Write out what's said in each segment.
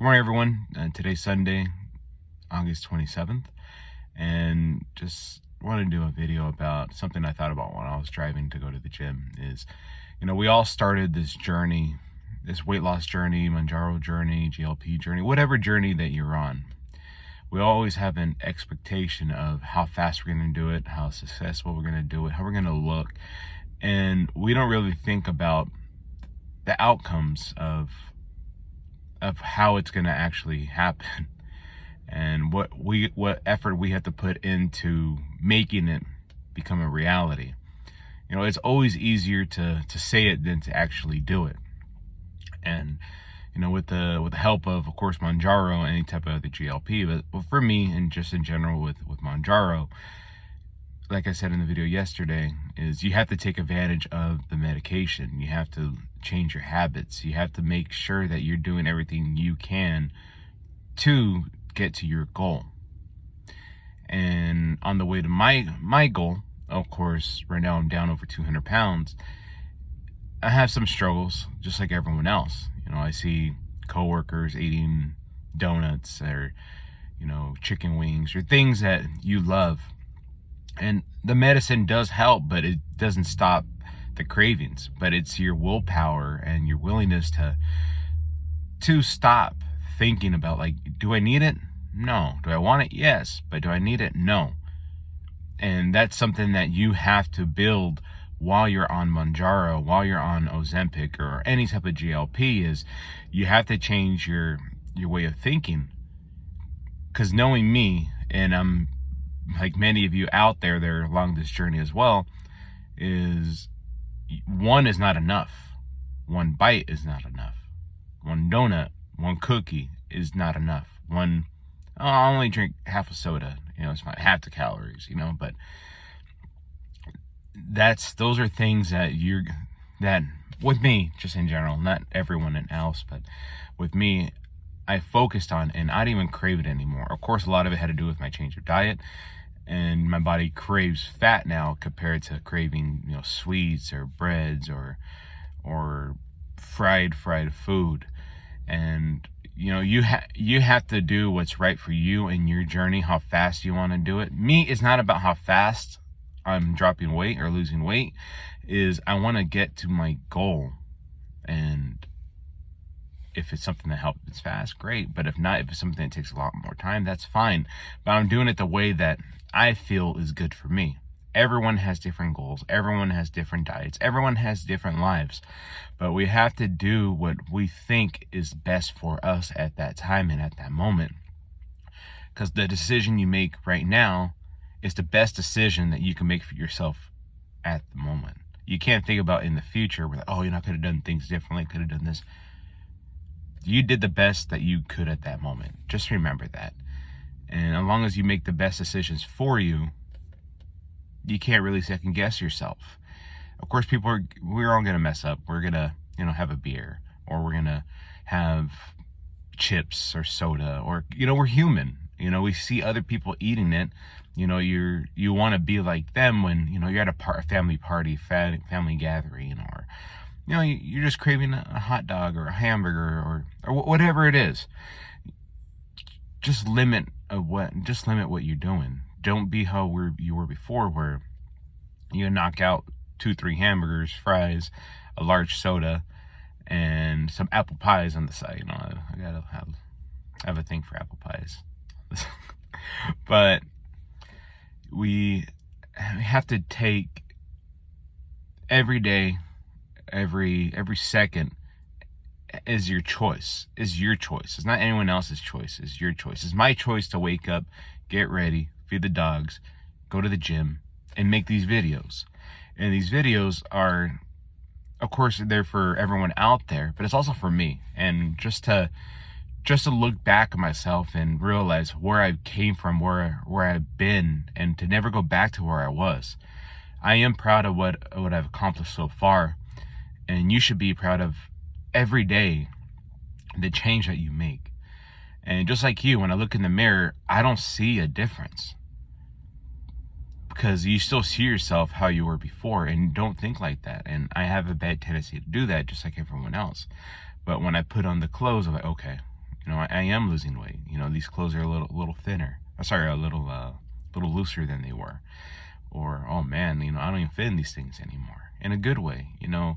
Good morning, everyone. Today's Sunday, August 27th, and just want to do a video about something I thought about when I was driving to go to the gym. We all started this journey, this weight loss journey, Mounjaro journey, GLP journey, whatever journey that you're on. We always have an expectation of how fast we're going to do it, how successful we're going to do it, how we're going to look, and we don't really think about the outcomes of how it's going to actually happen and what effort we have to put into making it become a reality. It's always easier to say it than to actually do it. And with the help of course Mounjaro, any type of the GLP, but for me and just in general with Mounjaro, like I said in the video yesterday, is you have to take advantage of the medication. You have to change your habits. You have to make sure that you're doing everything you can to get to your goal. And on the way to my goal, of course, right now I'm down over 200 pounds. I have some struggles, just like everyone else. I see coworkers eating donuts or, chicken wings or things that you love. And the medicine does help, but it doesn't stop the cravings. But it's your willpower and your willingness to stop thinking about, like, do I need it? No. Do I want it? Yes. But do I need it? No. And that's something that you have to build while you're on Mounjaro, while you're on Ozempic or any type of GLP, is you have to change your way of thinking. Because knowing me, and I'm like many of you out there that are along this journey as well, is one is not enough. One bite is not enough. One donut, one cookie is not enough. I'll only drink half a soda, it's fine, half the calories, but those are things that with me, just in general, not everyone else, but with me, I focused on, and I didn't even crave it anymore. Of course, a lot of it had to do with my change of diet, and my body craves fat now compared to craving, sweets or breads or fried food. And you have to do what's right for you in your journey, how fast you want to do it. Me, it's not about how fast I'm dropping weight or losing weight, is I want to get to my goal. And if it's something that helps fast, great. But if not, if it's something that takes a lot more time, that's fine. But I'm doing it the way that I feel is good for me. Everyone has different goals. Everyone has different diets. Everyone has different lives. But we have to do what we think is best for us at that time and at that moment. Because the decision you make right now is the best decision that you can make for yourself at the moment. You can't think about in the future where, I could have done things differently, could have done this. You did the best that you could at that moment. Just remember that. And as long as you make the best decisions for you, you can't really second guess yourself. Of course, we're all going to mess up. We're going to, have a beer, or we're going to have chips or soda, or, we're human. We see other people eating it. You want to be like them when, you're at a family party, family gathering, or, you're just craving a hot dog or a hamburger or whatever it is. Just limit what you're doing. Don't be how you were before, where you knock out 2-3 hamburgers, fries, a large soda, and some apple pies on the side. I gotta have a thing for apple pies. But we have to take every day, every second is your choice. It's not anyone else's choice. It's your choice. It's my choice to wake up, get ready, feed the dogs, go to the gym, and make these videos. And these videos are, of course, they're for everyone out there, but it's also for me. And just to look back at myself and realize where I came from, where I've been, and to never go back to where I was. I am proud of what I've accomplished so far, and you should be proud of every day the change that you make. And just like you, when I look in the mirror, I don't see a difference, because you still see yourself how you were before, and don't think like that. And I have a bad tendency to do that, just like everyone else. But when I put on the clothes, I'm like, okay, I am losing weight. These clothes are a little thinner. Sorry, a little looser than they were. Or, oh man, I don't even fit in these things anymore. In a good way. The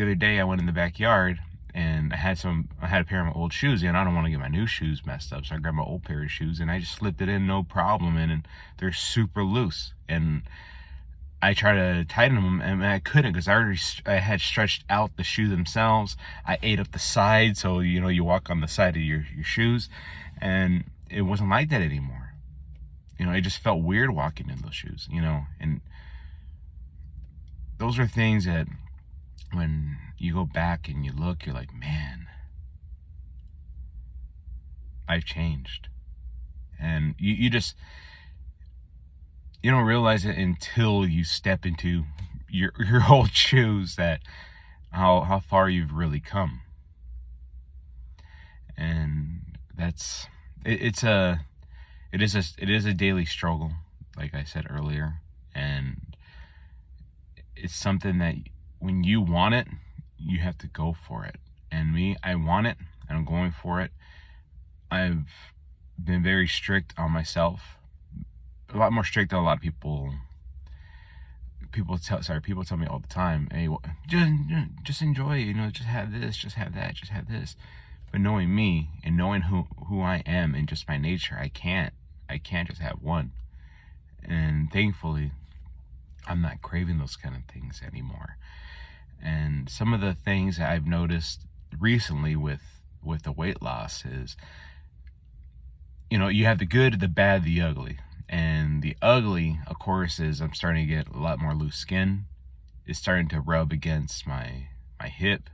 other day I went in the backyard and I had a pair of my old shoes and I don't want to get my new shoes messed up. So I grabbed my old pair of shoes and I just slipped it in, no problem. And they're super loose. And I tried to tighten them and I couldn't because I had stretched out the shoe themselves. I ate up the side. So, you walk on the side of your shoes and it wasn't like that anymore. It just felt weird walking in those shoes, and those are things that when you go back and you look, you're like, man, I've changed. And you don't realize it until you step into your old shoes that how far you've really come. And it is a daily struggle, like I said earlier, and it's something that when you want it, you have to go for it. And me, I want it, and I'm going for it. I've been very strict on myself, a lot more strict than a lot of people. People tell me all the time, hey, just enjoy it, just have this, just have that, just have this. But knowing me and knowing who I am and just my nature, I can't just have one. And thankfully, I'm not craving those kind of things anymore. And some of the things that I've noticed recently with the weight loss is, you have the good, the bad, the ugly. And the ugly, of course, is I'm starting to get a lot more loose skin. It's starting to rub against my hip.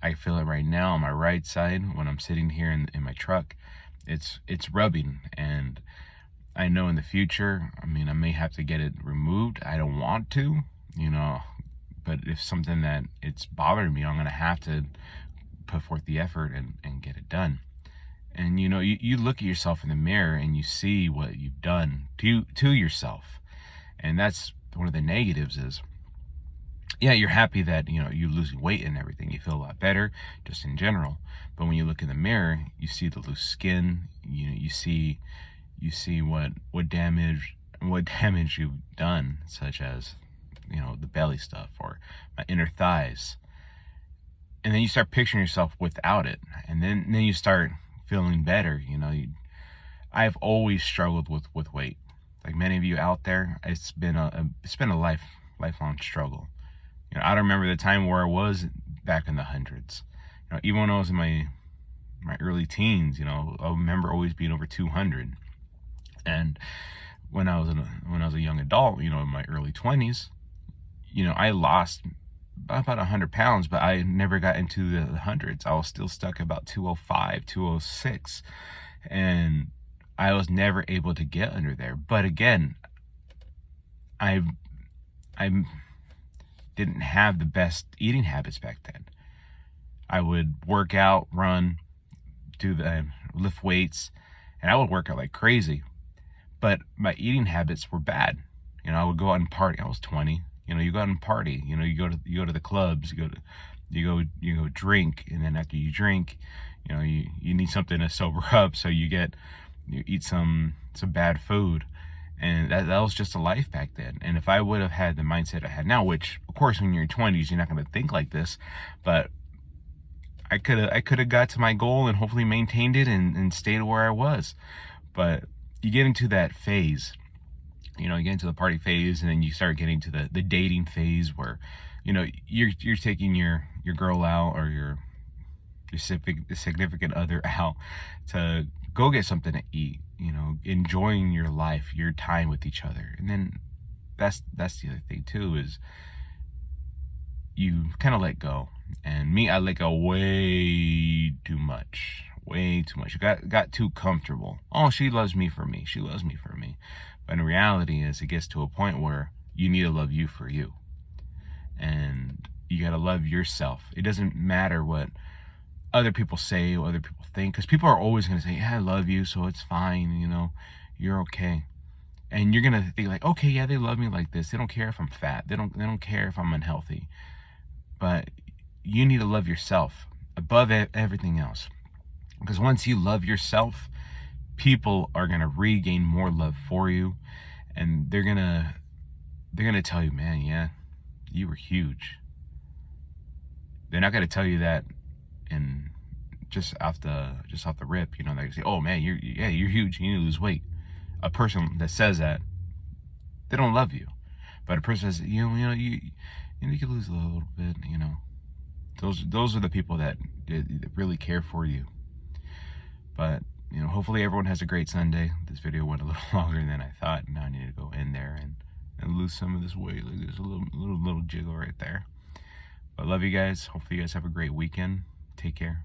I feel it right now on my right side when I'm sitting here in my truck. It's rubbing, and I know in the future, I may have to get it removed. I don't want to, but if something that it's bothering me, I'm going to have to put forth the effort and get it done. And, you look at yourself in the mirror and you see what you've done to yourself. And that's one of the negatives is, yeah, you're happy that, you're losing weight and everything. You feel a lot better just in general. But when you look in the mirror, you see the loose skin, you see what damage you've done, such as, the belly stuff or my inner thighs. And then you start picturing yourself without it. And then you start feeling better. I've always struggled with weight. Like many of you out there, it's been a lifelong struggle. I don't remember the time where I was back in the hundreds. Even when I was in my early teens, I remember always being over 200. And when I was a young adult, in my early 20s, I lost about 100 pounds, but I never got into the hundreds. I was still stuck about 205, 206, and I was never able to get under there. But again, I didn't have the best eating habits back then. I would work out, run, lift weights, and I would work out like crazy. But my eating habits were bad. I would go out and party. I was 20. You go out and party. You go to the clubs. You go drink, and then after you drink, you need something to sober up. So you eat some bad food. And that was just a life back then. And if I would have had the mindset I had now, which of course when you're in your 20s, you're not going to think like this, but I could have got to my goal and hopefully maintained it and stayed where I was. But you get into that phase, you get into the party phase, and then you start getting to the dating phase where, you're taking your girl out or your significant other out to go get something to eat, enjoying your life, your time with each other. And then that's the other thing too, is you kind of let go. And me, I let go way too much. Got too comfortable. Oh, she loves me for me. She loves me for me. But in reality is it gets to a point where you need to love you for you. And you got to love yourself. It doesn't matter what other people say, what other people think, because people are always going to say, yeah, I love you, so it's fine, you're okay. And you're going to think like, okay, yeah, they love me like this. They don't care if I'm fat. They don't care if I'm unhealthy. But you need to love yourself above everything else. Because once you love yourself, people are gonna regain more love for you, and they're gonna tell you, man, yeah, you were huge. They're not gonna tell you that in just off the rip, you know. They say, oh man, you're huge, you need to lose weight. A person that says that, they don't love you. But a person says, you need to lose a little bit, you know. Those are the people that really care for you. But you know, hopefully everyone has a great Sunday. This video went a little longer than I thought. Now I need to go in there and lose some of this weight. Like, there's a little jiggle right there. But love you guys. Hopefully you guys have a great weekend. Take care.